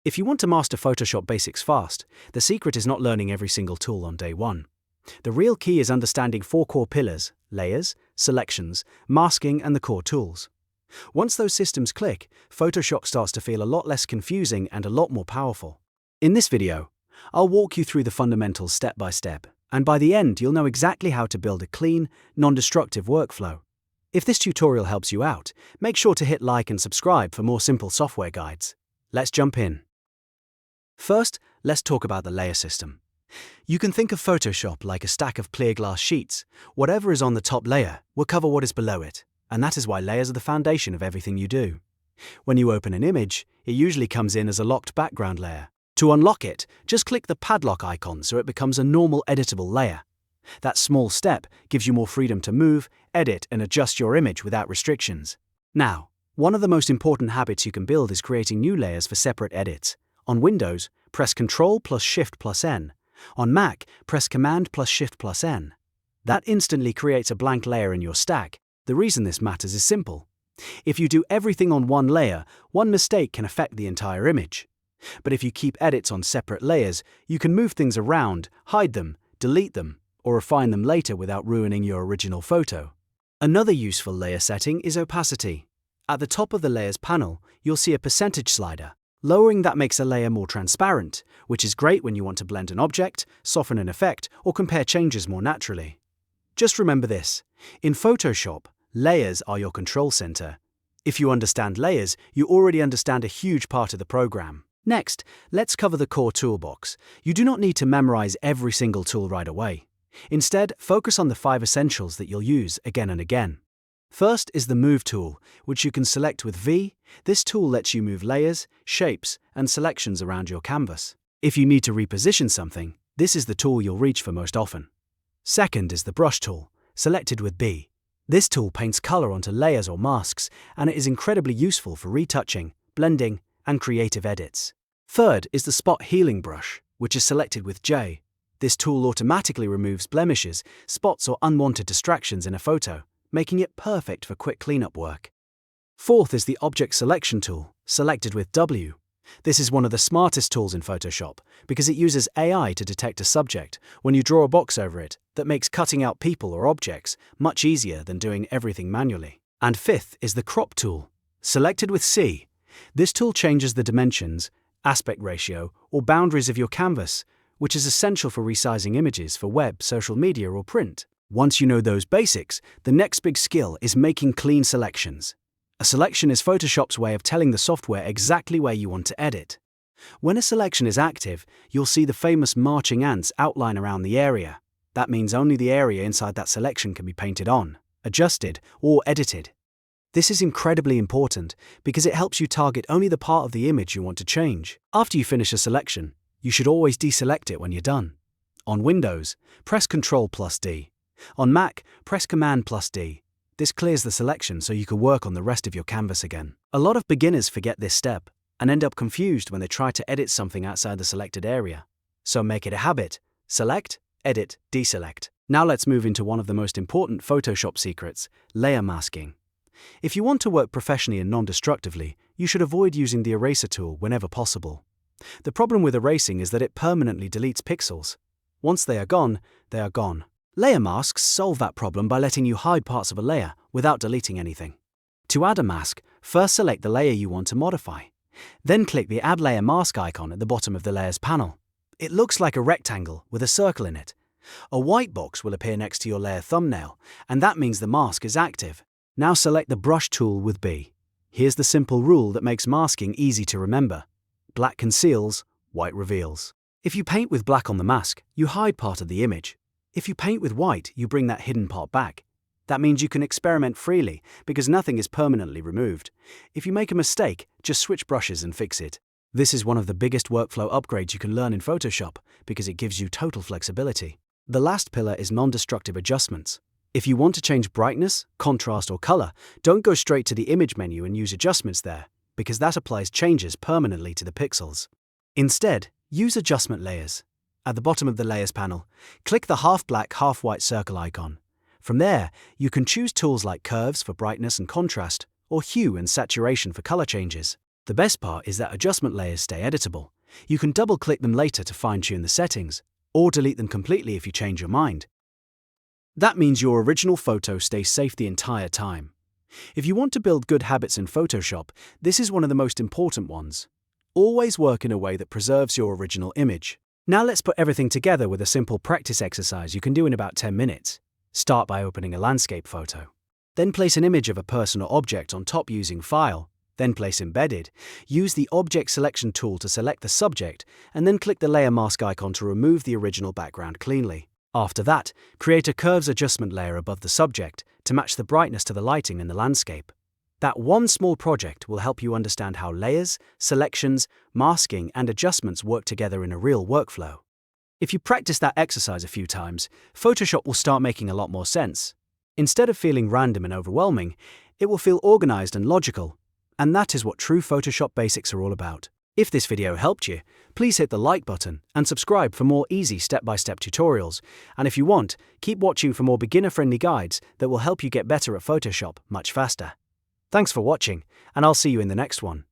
If you want to master Photoshop basics fast, the secret is not learning every single tool on day one. The real key is understanding 4 core pillars: layers, selections, masking, and the core tools. Once those systems click, Photoshop starts to feel a lot less confusing and a lot more powerful. In this video, I'll walk you through the fundamentals step by step, and by the end you'll know exactly how to build a clean, non-destructive workflow. If this tutorial helps you out, make sure to hit like and subscribe for more simple software guides. Let's jump in. First, let's talk about the layer system. You can think of Photoshop like a stack of clear glass sheets. Whatever is on the top layer will cover what is below it, and that is why layers are the foundation of everything you do. When you open an image, it usually comes in as a locked background layer. To unlock it, just click the padlock icon so it becomes a normal editable layer. That small step gives you more freedom to move, edit, and adjust your image without restrictions. Now, one of the most important habits you can build is creating new layers for separate edits. On Windows, press Ctrl plus Shift plus N. On Mac, press Command plus Shift plus N. That instantly creates a blank layer in your stack. The reason this matters is simple. If you do everything on one layer, one mistake can affect the entire image. But if you keep edits on separate layers, you can move things around, hide them, delete them, or refine them later without ruining your original photo. Another useful layer setting is opacity. At the top of the Layers panel, you'll see a percentage slider. Lowering that makes a layer more transparent, which is great when you want to blend an object, soften an effect, or compare changes more naturally. Just remember this: in Photoshop, layers are your control center. If you understand layers, you already understand a huge part of the program. Next, let's cover the core toolbox. You do not need to memorize every single tool right away. Instead, focus on the 5 essentials that you'll use again and again. First is the Move tool, which you can select with V. This tool lets you move layers, shapes, and selections around your canvas. If you need to reposition something, this is the tool you'll reach for most often. Second is the Brush tool, selected with B. This tool paints color onto layers or masks, and it is incredibly useful for retouching, blending, and creative edits. Third is the Spot Healing brush, which is selected with J. This tool automatically removes blemishes, spots, or unwanted distractions in a photo, making it perfect for quick cleanup work. Fourth is the Object Selection tool, selected with W. This is one of the smartest tools in Photoshop because it uses AI to detect a subject when you draw a box over it that makes cutting out people or objects much easier than doing everything manually. And fifth is the Crop tool, selected with C. This tool changes the dimensions, aspect ratio, or boundaries of your canvas, which is essential for resizing images for web, social media, or print. Once you know those basics, the next big skill is making clean selections. A selection is Photoshop's way of telling the software exactly where you want to edit. When a selection is active, you'll see the famous marching ants outline around the area. That means only the area inside that selection can be painted on, adjusted, or edited. This is incredibly important because it helps you target only the part of the image you want to change. After you finish a selection, you should always deselect it when you're done. On Windows, press Ctrl plus D. On Mac, press Command plus D. This clears the selection so you can work on the rest of your canvas again. A lot of beginners forget this step and end up confused when they try to edit something outside the selected area. So make it a habit. Select, edit, deselect. Now let's move into one of the most important Photoshop secrets: layer masking. If you want to work professionally and non-destructively, you should avoid using the eraser tool whenever possible. The problem with erasing is that it permanently deletes pixels. Once they are gone, they are gone. Layer masks solve that problem by letting you hide parts of a layer without deleting anything. To add a mask, first select the layer you want to modify. Then click the Add Layer Mask icon at the bottom of the Layers panel. It looks like a rectangle with a circle in it. A white box will appear next to your layer thumbnail, and that means the mask is active. Now select the Brush tool with B. Here's the simple rule that makes masking easy to remember. Black conceals, white reveals. If you paint with black on the mask, you hide part of the image. If you paint with white, you bring that hidden part back. That means you can experiment freely because nothing is permanently removed. If you make a mistake, just switch brushes and fix it. This is one of the biggest workflow upgrades you can learn in Photoshop because it gives you total flexibility. The last pillar is non-destructive adjustments. If you want to change brightness, contrast, or color, don't go straight to the image menu and use adjustments there, because that applies changes permanently to the pixels. Instead, use adjustment layers. At the bottom of the Layers panel, click the half-black, half-white circle icon. From there, you can choose tools like curves for brightness and contrast, or hue and saturation for color changes. The best part is that adjustment layers stay editable. You can double-click them later to fine-tune the settings, or delete them completely if you change your mind. That means your original photo stays safe the entire time. If you want to build good habits in Photoshop, this is one of the most important ones. Always work in a way that preserves your original image. Now let's put everything together with a simple practice exercise you can do in about 10 minutes. Start by opening a landscape photo. Then place an image of a person or object on top using File, then place Embedded. Use the Object Selection tool to select the subject, and then click the Layer Mask icon to remove the original background cleanly. After that, create a Curves adjustment layer above the subject to match the brightness to the lighting in the landscape. That one small project will help you understand how layers, selections, masking, and adjustments work together in a real workflow. If you practice that exercise a few times, Photoshop will start making a lot more sense. Instead of feeling random and overwhelming, it will feel organized and logical. And that is what true Photoshop basics are all about. If this video helped you, please hit the like button and subscribe for more easy step-by-step tutorials. And if you want, keep watching for more beginner-friendly guides that will help you get better at Photoshop much faster. Thanks for watching, and I'll see you in the next one.